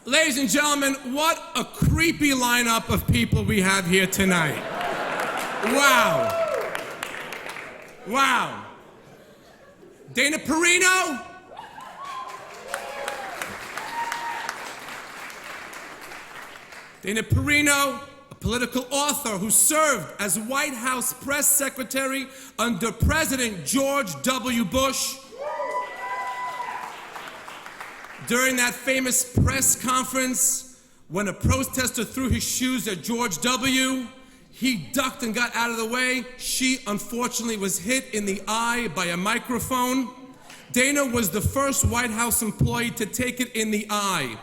Ladies and gentlemen, what a creepy lineup of people we have here tonight. Wow. Wow. Dana Perino. Dana Perino, a political author who served as White House press secretary under President George W. Bush. During that famous press conference, when a protester threw his shoes at George W., he ducked and got out of the way. She, unfortunately, was hit in the eye by a microphone. Dana was the first White House employee to take it in the eye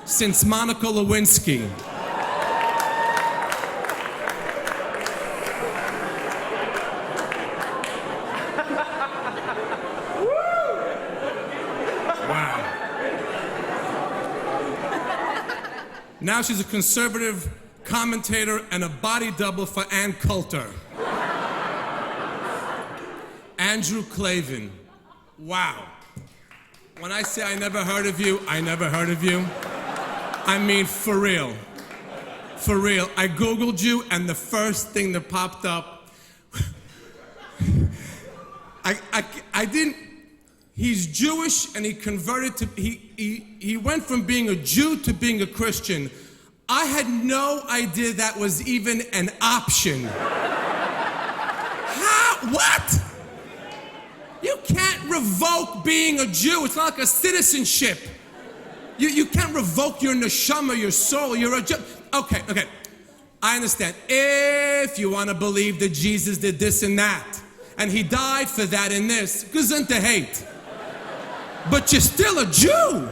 since Monica Lewinsky. Wow. Now she's a conservative commentator and a body double for Ann Coulter. Andrew Klavan. Wow. When I say I never heard of you, I never heard of you. I mean, for real. For real. I Googled you, and the first thing that popped up, I didn't, he's Jewish, and he converted to, he went from being a Jew to being a Christian. I had no idea that was even an option. How? What? You can't revoke being a Jew. It's not like a citizenship. You can't revoke your neshama, your soul. You're a Jew. Okay. I understand. If you want to believe that Jesus did this and that, and he died for that and this, gesund to hate. But you're still a Jew.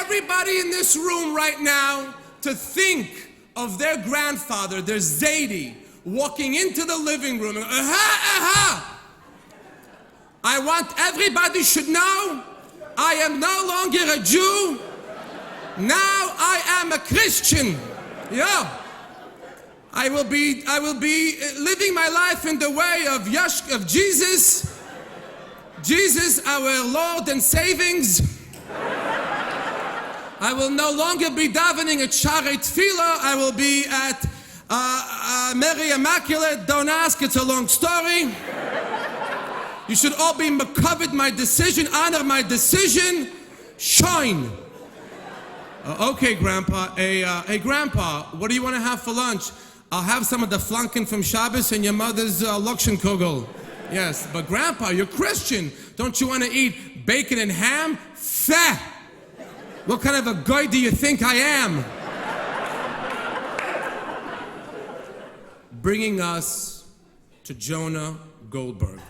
Everybody in this room right now to think of their grandfather, their Zaidi, walking into the living room and I want everybody should know I am no longer a Jew. Now I am a Christian. Yeah. I will be living my life in the way of Jesus. Jesus, our Lord and savings. I will no longer be davening at Sharei Tefillah. I will be at Mary Immaculate. Don't ask, it's a long story. You should all be covered my decision, honor my decision, shine. Okay, Grandpa. Hey, Grandpa, what do you want to have for lunch? I'll have some of the flanken from Shabbos and your mother's Lokschenkugel. Yes, but Grandpa, you're Christian. Don't you want to eat bacon and ham? Feh! What kind of a guy do you think I am? Bringing us to Jonah Goldberg.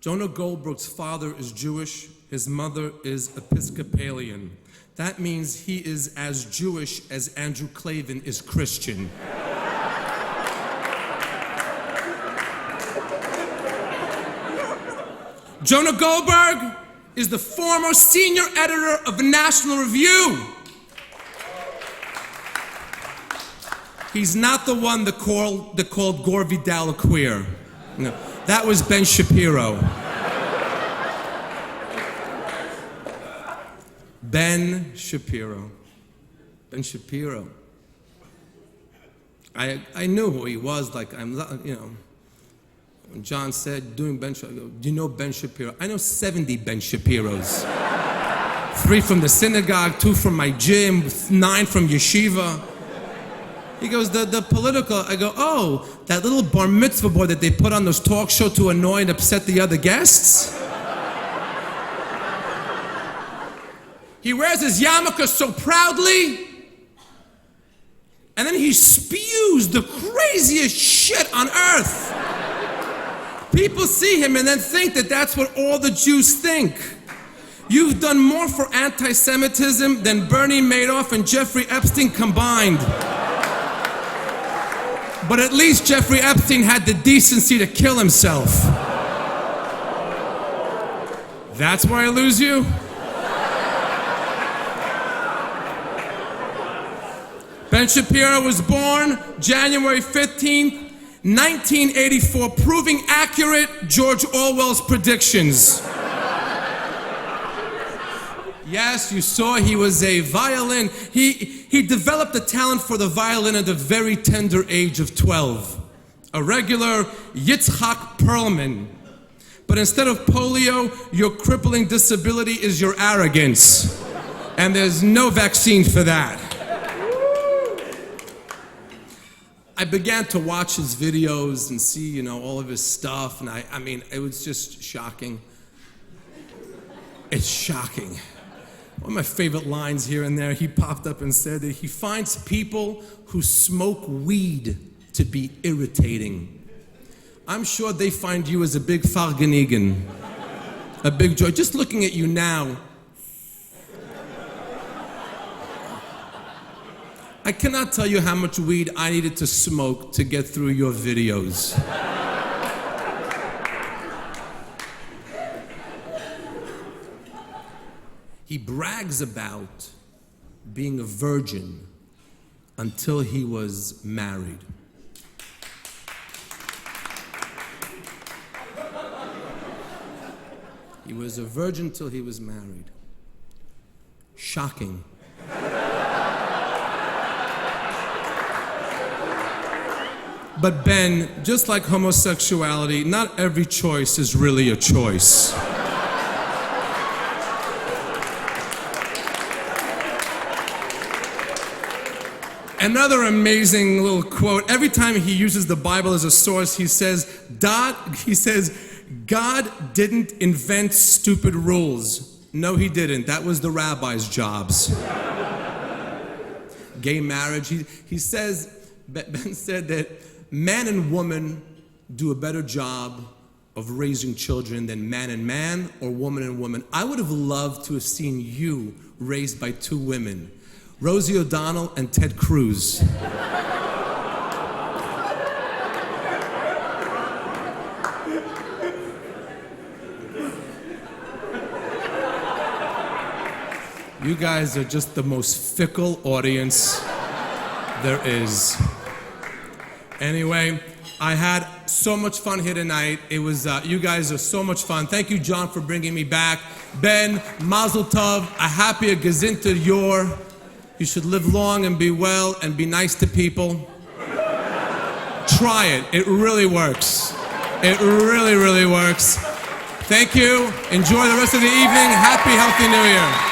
Jonah Goldberg's father is Jewish, his mother is Episcopalian. That means he is as Jewish as Andrew Klavan is Christian. Jonah Goldberg is the former senior editor of National Review. He's not the one that called Gore Vidal a queer. No, that was Ben Shapiro. Ben Shapiro. Ben Shapiro. I knew who he was. Like when John said, doing Ben Shapiro, I go, do you know Ben Shapiro? I know 70 Ben Shapiros. 3 from the synagogue, 2 from my gym, 9 from yeshiva. He goes, the political, I go, oh, that little bar mitzvah boy that they put on those talk show to annoy and upset the other guests? He wears his yarmulke so proudly, and then he spews the craziest shit on earth. People see him and then think that that's what all the Jews think. You've done more for anti-Semitism than Bernie Madoff and Jeffrey Epstein combined. But at least Jeffrey Epstein had the decency to kill himself. That's why I lose you? Ben Shapiro was born January 15th, 1984, proving accurate George Orwell's predictions. Yes, you saw he was a violin. He developed a talent for the violin at the very tender age of 12. A regular Yitzhak Perlman. But instead of polio, your crippling disability is your arrogance. And there's no vaccine for that. I began to watch his videos and see, all of his stuff, and I mean, it was just shocking. It's shocking. One of my favorite lines here and there, he popped up and said that he finds people who smoke weed to be irritating. I'm sure they find you as a big farganigan, a big joy. Just looking at you now, I cannot tell you how much weed I needed to smoke to get through your videos. He brags about being a virgin until he was married. He was a virgin till he was married. Shocking. But Ben, just like homosexuality, not every choice is really a choice. Another amazing little quote. Every time he uses the Bible as a source, he says, God didn't invent stupid rules. No, he didn't. That was the rabbis' jobs. Gay marriage. He says, Ben said that man and woman do a better job of raising children than man and man or woman and woman. I would have loved to have seen you raised by two women, Rosie O'Donnell and Ted Cruz. You guys are just the most fickle audience there is. Anyway, I had so much fun here tonight. It was, you guys are so much fun. Thank you, John, for bringing me back. Ben, Mazel Tov, a happy Gezinter Yor. You should live long and be well and be nice to people. Try it. It really works. It really, really works. Thank you. Enjoy the rest of the evening. Happy, healthy New Year.